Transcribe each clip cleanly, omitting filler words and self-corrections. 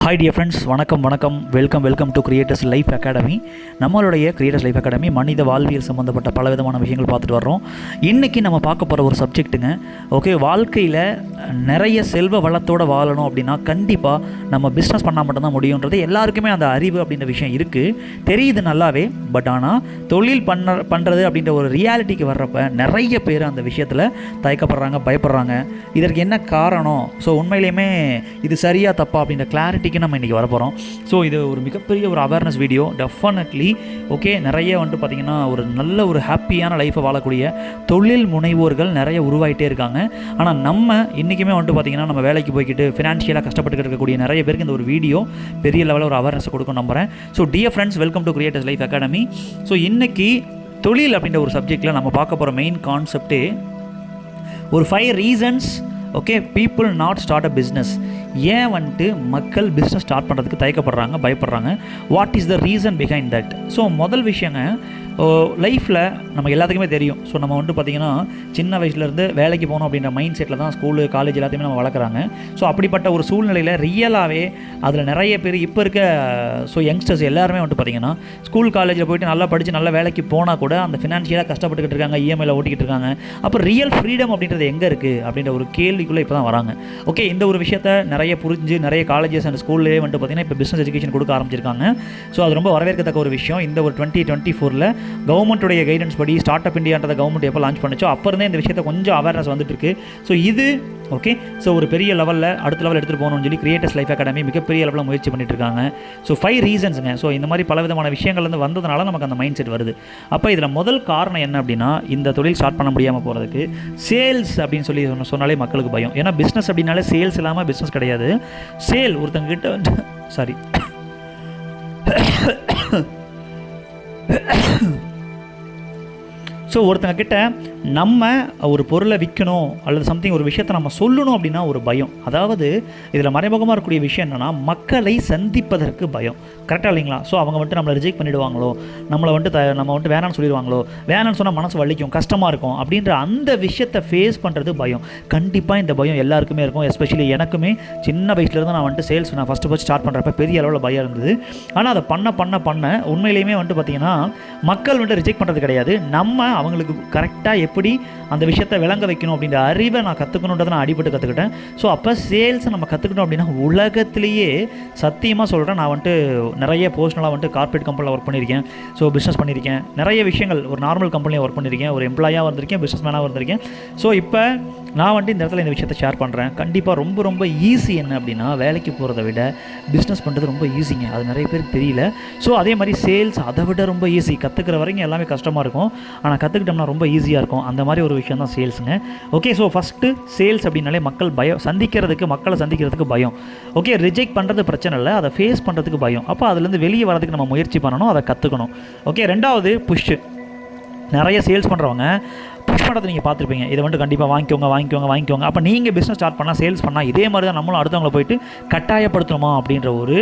Hi dear friends, வணக்கம். Welcome to creators life academy. நம்மளுடைய creators life academy மனித வாழ்வியல் சம்மந்தப்பட்ட பலவிதமான விஷயங்கள் பார்த்துட்டு வர்றோம். இன்றைக்கி நம்ம பார்க்க போகிற ஒரு சப்ஜெக்ட்டுங்க. ஓகே, வாழ்க்கையில் நிறைய செல்வ வளத்தோடு வாழணும் அப்படின்னா கண்டிப்பாக நம்ம பிஸ்னஸ் பண்ணால் மட்டும்தான் எல்லாருக்குமே அந்த அறிவு அப்படின்ற விஷயம் இருக்குது, தெரியுது நல்லாவே. பட் ஆனால் தொழில் பண்ணுறது அப்படின்ற ஒரு ரியாலிட்டிக்கு வர்றப்ப நிறைய பேர் அந்த விஷயத்தில் தயக்கப்படுறாங்க, பயப்படுறாங்க. இதற்கு என்ன காரணம்? ஸோ உண்மையிலேயுமே இது சரியாக தப்பா அப்படின்ற கிளாரிட்டி நம்ம இன்றைக்கி வரப்போகிறோம். ஸோ இது ஒரு மிகப்பெரிய ஒரு அவேர்னஸ் வீடியோ. டெஃபினெட்லி ஓகே, நிறைய பார்த்திங்கன்னா ஒரு நல்ல ஒரு ஹாப்பியான லைஃப்பை வாழக்கூடிய தொழில் முனைவோர்கள் நிறைய உருவாகிட்டே இருக்காங்க. ஆனால் நம்ம இன்றைக்குமே பார்த்திங்கன்னா நம்ம வேலைக்கு போய்கிட்டு ஃபினான்ஷியலாக கஷ்டப்பட்டு இருக்கக்கூடிய நிறைய பேருக்கு இந்த ஒரு வீடியோ பெரிய லெவலில் ஒரு அவேர்னஸ் கொடுக்கும் நம்புகிறேன். So dear friends, welcome to creators life academy. So இன்றைக்கி தொழில் அப்படின்ற ஒரு சப்ஜெக்டில் நம்ம பார்க்க போகிற மெயின் கான்செப்டே ஒரு 5 reasons. Okay, people not start a business. ஏன் மக்கள் பிஸ்னஸ் ஸ்டார்ட் பண்ணுறதுக்கு தயக்கப்படுறாங்க, பயப்படுறாங்க? What is the reason behind that? So முதல் விஷயங்க, லைஃப்பில் நம்ம எல்லாத்துக்குமே தெரியும். ஸோ நம்ம பார்த்திங்கன்னா சின்ன வயசுலேருந்து வேலைக்கு போகணும் அப்படின்ற மைண்ட் செட்டில் தான் ஸ்கூலு காலேஜ் எல்லாத்தையுமே நம்ம வளர்க்குறாங்க. ஸோ அப்படிப்பட்ட ஒரு சூழ்நிலையில் ரியலாகவே அதில் நிறைய பேர் இப்போ இருக்க யங்ஸ்டர்ஸ் எல்லாருமே பார்த்திங்கன்னா ஸ்கூல் காலேஜில் போய்ட்டு நல்லா படித்து நல்ல வேலைக்கு போனால் கூட அந்த ஃபினான்ஷியலாக கஷ்டப்பட்டுக்கிட்டு இருக்காங்க, இஎம்ஐயில் ஓட்டிக்கிட்டு இருக்காங்க. அப்போ ரியல் ஃப்ரீடம் அப்படின்றது எங்கே இருக்குது அப்படின்ற ஒரு கேள்விக்குள்ளே இப்போ தான் வராங்க. ஓகே, இந்த ஒரு விஷயத்தை நிறைய புரிஞ்சு நிறைய காலேஜஸ் அண்ட் ஸ்கூல்லே பார்த்திங்கன்னா இப்போ பிஸ்னஸ் எஜுகேஷன் கொடுக்க ஆரம்பிச்சிருக்காங்க. ஸோ அது ரொம்ப வரவேற்கத்தக்க ஒரு விஷயம். இந்த ஒரு 2024 கவர்மெண்ட்டுடைய கைடன்ஸ் படி ஸ்டார்ட் அப் இந்தியான்றதை கவர்மெண்ட் எப்போ லான்ச் பண்ணிச்சோ அப்போ இருந்தே இந்த விஷயத்தை கொஞ்சம் அவேர்னஸ் வந்துட்டு இருக்கு. ஸோ இது ஓகே, ஸோ ஒரு பெரிய லெவலில் அடுத்த லெவல் எடுத்துகிட்டு போகணும்னு சொல்லி கிரியேட்டர்ஸ் லைஃப் அகாடமி மிகப்பெரிய லெவலில் முயற்சி பண்ணிட்டு இருக்காங்க. ஸோ 5 ரீசன்ஸுங்க. ஸோ இந்த மாதிரி பலவிதமான விஷயங்கள்லேருந்து வந்ததுனால நமக்கு அந்த மைண்ட் செட் வருது. அப்போ இதில் முதல் காரணம் என்ன அப்படின்னா, இந்த தொழில் ஸ்டார்ட் பண்ண முடியாமல் போகிறதுக்கு சேல்ஸ் அப்படின்னு சொல்லி சொன்னாலே மக்களுக்கு பயம். ஏன்னா பிஸ்னஸ் அப்படின்னாலே சேல்ஸ் இல்லாமல் பிஸ்னஸ் கிடையாது. சேல் ஒருத்தங்கிட்ட சாரி ஸோ ஒருத்தங்கக்கிட்ட நம்ம ஒரு பொருளை விற்கணும் அல்லது சம்திங் ஒரு விஷயத்தை நம்ம சொல்லணும் அப்படின்னா ஒரு பயம். அதாவது இதில் மறைமுகமாக இருக்கக்கூடிய விஷயம் என்னென்னா, மக்களை சந்திப்பதற்கு பயம். கரெக்டாக இல்லைங்களா? ஸோ அவங்க நம்மளை ரிஜெக்ட் பண்ணிவிடுவாங்களோ, நம்மளை நம்ம வேணான்னு சொல்லிடுவாங்களோ, வேணான்னு சொன்னால் மனசு வலிக்கும், கஷ்டமாக இருக்கும் அப்படின்ற அந்த விஷயத்தை ஃபேஸ் பண்ணுறது பயம். கண்டிப்பாக இந்த பயம் எல்லாருக்குமே இருக்கும். எஸ்பெஷலி எனக்குமே சின்ன வயசுலேருந்து நான் சேல்ஸ் நான் ஃபஸ்ட்டு ஸ்டார்ட் பண்ணுறப்ப பெரிய அளவில் பயம் இருந்தது. ஆனால் அதை பண்ண உண்மையிலேயுமே பார்த்திங்கன்னா மக்கள் ரிஜெக்ட் பண்ணுறது கிடையாது, நம்ம அவங்களுக்கு கரெக்டாக எப்படி அந்த விஷயத்தை விளங்க வைக்கணும் அப்படின்ற அறிவை நான் கற்றுக்கணுன்றதை நான் அடிபட்டு கற்றுக்கிட்டேன். ஸோ அப்போ சேல்ஸை நம்ம கற்றுக்கிட்டோம் அப்படின்னா உலகத்திலேயே சத்தியமாக சொல்கிறேன், நான் நிறைய பர்சனலாக கார்பரேட் கம்பெனியில் ஒர்க் பண்ணியிருக்கேன். ஸோ பிஸ்னஸ் பண்ணியிருக்கேன், நிறைய விஷயங்கள் ஒரு நார்மல் கம்பெனியில் ஒர்க் பண்ணியிருக்கேன், ஒரு எம்ப்ளாயாக வந்திருக்கேன், பிஸ்னஸ் மேனாக வந்திருக்கேன். ஸோ இப்போ நான் இந்த இடத்துல இந்த விஷயத்தை ஷேர் பண்ணுறேன். கண்டிப்பாக ரொம்ப ஈஸி. என்ன அப்படின்னா, வேலைக்கு போகிறத விட பிஸ்னஸ் பண்ணுறது ரொம்ப ஈஸிங்க. அது நிறைய பேருக்கு தெரியல. ஸோ அதே மாதிரி சேல்ஸ் அதை விட ரொம்ப ஈஸி. கற்றுக்கிற வரைக்கும் எல்லாமே கஷ்டமாக இருக்கும், ஆனால் கற்றுக்கிட்டோம்னா ரொம்ப ஈஸியாக இருக்கும். அந்த மாதிரி ஒரு விஷயம் தான் சேல்ஸுங்க. ஓகே, ஸோ ஃபஸ்ட்டு சேல்ஸ் அப்படின்னாலே மக்களை சந்திக்கிறதுக்கு பயம். ஓகே, ரிஜெக்ட் பண்ணுறது பிரச்சனை இல்லை, அதை ஃபேஸ் பண்ணுறதுக்கு பயம். அப்போ அதுலேருந்து வெளியே வரதுக்கு நம்ம முயற்சி பண்ணணும், அதை கற்றுக்கணும். ஓகே, ரெண்டாவது புஷ். நிறைய சேல்ஸ் பண்ணுறவங்க புஷ் பண்ணுறது நீங்கள் பார்த்துருப்பீங்க. இதை கண்டிப்பாக வாங்கிக்கோங்க. அப்போ நீங்கள் பிஸ்னஸ் ஸ்டார்ட் பண்ணால், சேல்ஸ் பண்ணால் இதே மாதிரி தான் நம்மளும் அடுத்தவங்களை போயிட்டு கட்டாயப்படுத்தணுமா அப்படின்ற ஒரு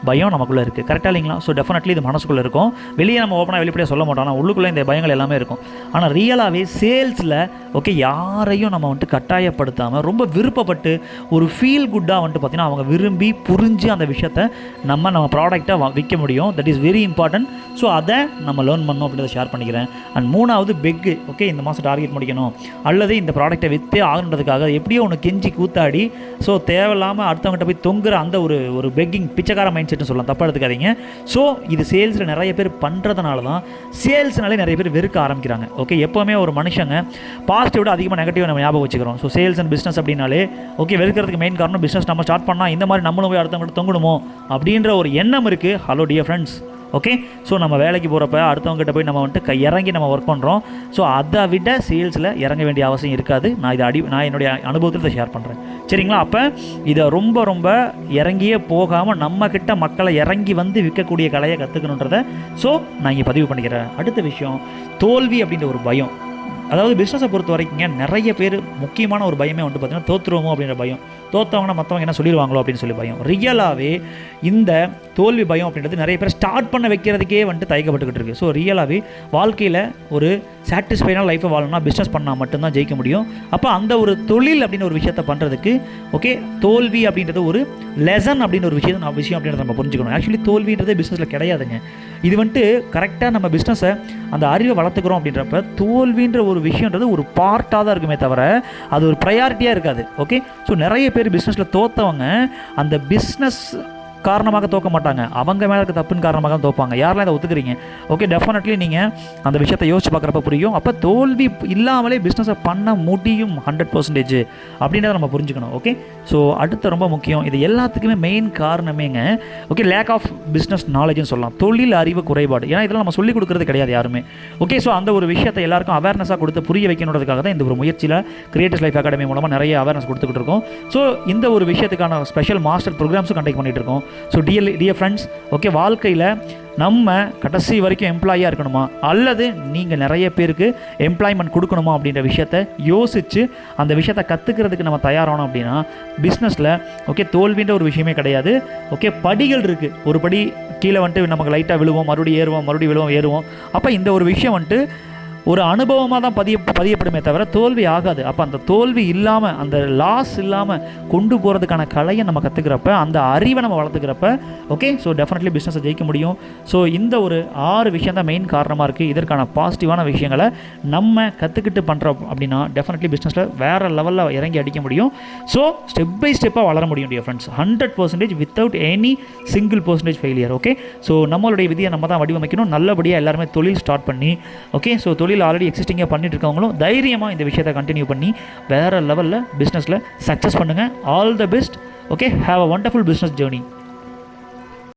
பயம் நமக்குள்ளே இருக்குது. கரெக்டாக இல்லைங்களா? ஸோ டெஃபினெட்லி இது மனசுக்குள்ளே இருக்கும். வெளியே நம்ம ஓப்பனாக வெளிப்படையாக சொல்ல மாட்டோம், ஆனால் உள்ளுக்குள்ளே இந்த பயங்கள் எல்லாமே இருக்கும். ஆனால் ரியலாகவே சேல்ஸில் ஓகே, யாரையும் நம்ம கட்டாயப்படுத்தாமல் ரொம்ப விருப்பப்பட்டு ஒரு ஃபீல் குட்டாக பார்த்திங்கன்னா அவங்க விரும்பி புரிஞ்சு அந்த விஷயத்தை நம்ம ப்ராடக்டாக விற்க முடியும். That is very important. So அதை நம்ம லேர்ன் பண்ணணும் அப்படின்றத ஷேர் பண்ணிக்கிறேன். அண்ட் மூணாவது பெக்கு. ஓகே, இந்த மாதம் டார்கெட் முடிக்கணும் அல்லது இந்த ப்ராடக்ட்டை விற்றே ஆகுன்றதுக்காக எப்படியோ ஒன்று கெஞ்சி கூத்தாடி ஸோ தேவையில்லாமல் அடுத்தவங்ககிட்ட போய் தொங்குற அந்த ஒரு பெக்கிங், பிச்சைக்கார மைண்ட் செட்னு சொல்லலாம், தப்பாக எடுத்துக்காதீங்க. ஸோ இது சேல்ஸில் நிறைய பேர் பண்ணுறதுனால தான் சேல்ஸ்னாலே நிறைய பேர் வெறுக்க ஆரம்பிக்கிறாங்க. ஓகே, எப்போவுமே ஒரு மனுஷங்க பாசிட்டிவ் விட அதிகமாக நெகட்டிவ் நம்ம ஞாபகம் வச்சுக்கிறோம். ஸோ சேல்ஸ் அண்ட் பிஸ்னஸ் அப்படின்னாலே ஓகே, வெறுக்கிறதுக்கு மெயின் காரணம் பிஸ்னஸ் நம்ம ஸ்டார்ட் பண்ணால் இந்த மாதிரி நம்மளும் போய் அடுத்தவங்ககிட்ட தொங்கணுமோ அப்படின்ற ஒரு எண்ணம் இருக்குது. Hello dear friends, okay, so நம்ம வேலைக்கு போகிறப்ப அடுத்தவங்ககிட்ட போய் நம்ம இறங்கி நம்ம ஒர்க் பண்ணுறோம். ஸோ அதை விட சேல்ஸில் இறங்க வேண்டிய அவசியம் இருக்காது. நான் என்னுடைய அனுபவத்தில் ஷேர் பண்ணுறேன், சரிங்களா? அப்போ இதை ரொம்ப இறங்கியே போகாமல் நம்மக்கிட்ட மக்களை இறங்கி விற்கக்கூடிய கலையை கற்றுக்கணுன்றதை ஸோ நான் இங்கே பதிவு பண்ணிக்கிறேன். அடுத்த விஷயம், தோல்வி அப்படின்ற ஒரு பயம். அதாவது பிஸ்னஸை பொறுத்த வரைக்குங்க நிறைய பேர் முக்கியமான ஒரு பயமே பார்த்திங்கன்னா தோற்றுருவோமோ அப்படின்ற பயம். தோற்றவங்கன்னா மற்றவங்க என்ன சொல்லிடுவாங்களோ அப்படின்னு சொல்லி பயம். ரியலாகவே இந்த தோல்வி பயம் அப்படின்றது நிறைய பேர் ஸ்டார்ட் பண்ண வைக்கிறதுக்கே வந்துட்டு தயக்கப்பட்டுக்கிட்டு இருக்குது. ஸோ ரியலாகவே வாழ்க்கையில் ஒரு சாட்டிஸ்ஃபைடான லைஃப்பை வாழணும்னா பிஸ்னஸ் பண்ணால் மட்டும்தான் ஜெயிக்க முடியும். அப்போ அந்த ஒரு தொழில் அப்படின்னு ஒரு விஷயத்தை பண்ணுறதுக்கு ஓகே, தோல்வி அப்படின்றது ஒரு லெசன் அப்படின்னு ஒரு விஷயம் அப்படின்றத நம்ம புரிஞ்சுக்கணும். ஆக்சுவலி தோல்வின்றதே பிஸ்னஸில் கிடையாதுங்க. இது வந்துட்டு கரெக்டாக நம்ம பிஸ்னஸை அந்த அறிவை வளர்த்துக்கிறோம் அப்படின்றப்ப தோல்வின்ற ஒரு விஷயன்றது ஒரு பார்ட்டாக தான் இருக்குமே தவிர அது ஒரு ப்ரையாரிட்டியாக இருக்காது. ஓகே, ஸோ நிறைய பேர் பிஸ்னஸில் தோற்றவங்க அந்த பிஸ்னஸ் காரணமாக தோக்க மாட்டாங்க, அவங்க மேலே இருக்க தப்புன்னு காரணமாக தான் தோப்பாங்க. யாரெல்லாம் இதை ஒத்துக்கிறீங்க? ஓகே, டெஃபினெட்லி நீங்கள் அந்த விஷயத்தை யோசிச்சு பார்க்குறப்ப புரியும். அப்போ தோல்வி இல்லாமலே பிஸ்னஸை பண்ண முடியும் 100% அப்படின்றத நம்ம புரிஞ்சுக்கணும். ஓகே, ஸோ அடுத்த ரொம்ப முக்கியம், இது எல்லாத்துக்குமே மெயின் காரணமேங்க ஓகே லேக் ஆஃப் பிஸ்னஸ் நாலேஜ்னு சொல்லலாம், தொழில் அறிவு குறைபாடு. ஏன்னா இதெல்லாம் நம்ம சொல்லிக் கொடுக்குறது கிடையாது யாருமே. ஓகே, ஸோ அந்த ஒரு விஷயத்தை எல்லாருக்கும் அவேர்னஸாக கொடுத்து புரிய வைக்கணுன்றதுக்காக தான் இந்த ஒரு முயற்சியில் கிரியேட்டர்ஸ் லைஃப் அகாடமி மூலமாக நிறைய அவேர்னஸ் கொடுத்துக்கிட்டு இருக்கோம். ஸோ இந்த ஒரு விஷயத்துக்கான ஸ்பெஷல் மாஸ்டர் ப்ரோக்ராம்ஸும் கண்டக்ட் பண்ணிகிட்டு இருக்கோம். ஸோ டியர் ஃப்ரெண்ட்ஸ், ஓகே, வாழ்க்கையில் நம்ம கடைசி வரைக்கும் எம்ப்ளாயாக இருக்கணுமா அல்லது நீங்கள் நிறைய பேருக்கு எம்ப்ளாய்மெண்ட் கொடுக்கணுமா அப்படின்ற விஷயத்தை யோசித்து அந்த விஷயத்தை கற்றுக்கிறதுக்கு நம்ம தயாரானோம் அப்படின்னா பிஸ்னஸில் ஓகே தோல்வின்ற ஒரு விஷயமே கிடையாது. ஓகே, படிகள் இருக்குது. ஒரு படி கீழே வந்துட்டு நமக்கு லைட்டாக விழுவோம், மறுபடியும் ஏறுவோம், மறுபடியும் ஏறுவோம். அப்போ இந்த ஒரு விஷயம் வந்துட்டு ஒரு அனுபவமாக தான் பதியப்படுமே தவிர தோல்வி ஆகாது. அப்போ அந்த தோல்வி இல்லாமல் அந்த லாஸ் இல்லாமல் கொண்டு போகிறதுக்கான கலையை நம்ம கற்றுக்கிறப்ப அந்த அறிவை நம்ம வளர்த்துக்கிறப்ப ஓகே, ஸோ டெஃபினெட்லி பிஸ்னஸை ஜெயிக்க முடியும். ஸோ இந்த ஒரு 6 விஷயம் தான் மெயின் காரணமாக இருக்குது. இதற்கான பாசிட்டிவான விஷயங்களை நம்ம கற்றுக்கிட்டு பண்ணுறோம் அப்படின்னா டெஃபினெட்லி பிஸ்னஸில் வேறு லெவலில் இறங்கி அடிக்க முடியும். ஸோ ஸ்டெப் பை ஸ்டெப்பாக வளர முடியும் dear friends, 100% without any single % failure. Okay, so நம்மளுடைய விதியை நம்ம தான் வடிவமைக்கணும். நல்லபடியாக எல்லாருமே தொழில் ஸ்டார்ட் பண்ணி ஓகே, ஸோ தொழில் ஆல்ரெடி எக்ஸிஸ்டிங்காக பண்ணிட்டு இருக்கவங்களும் தைரியமாக இந்த விஷயத்தை கண்டினியூ பண்ணி வேறு லெவலில் பிஸ்னஸில் சக்ஸஸ் பண்ணுங்கள். All the best. Okay, have a wonderful business journey.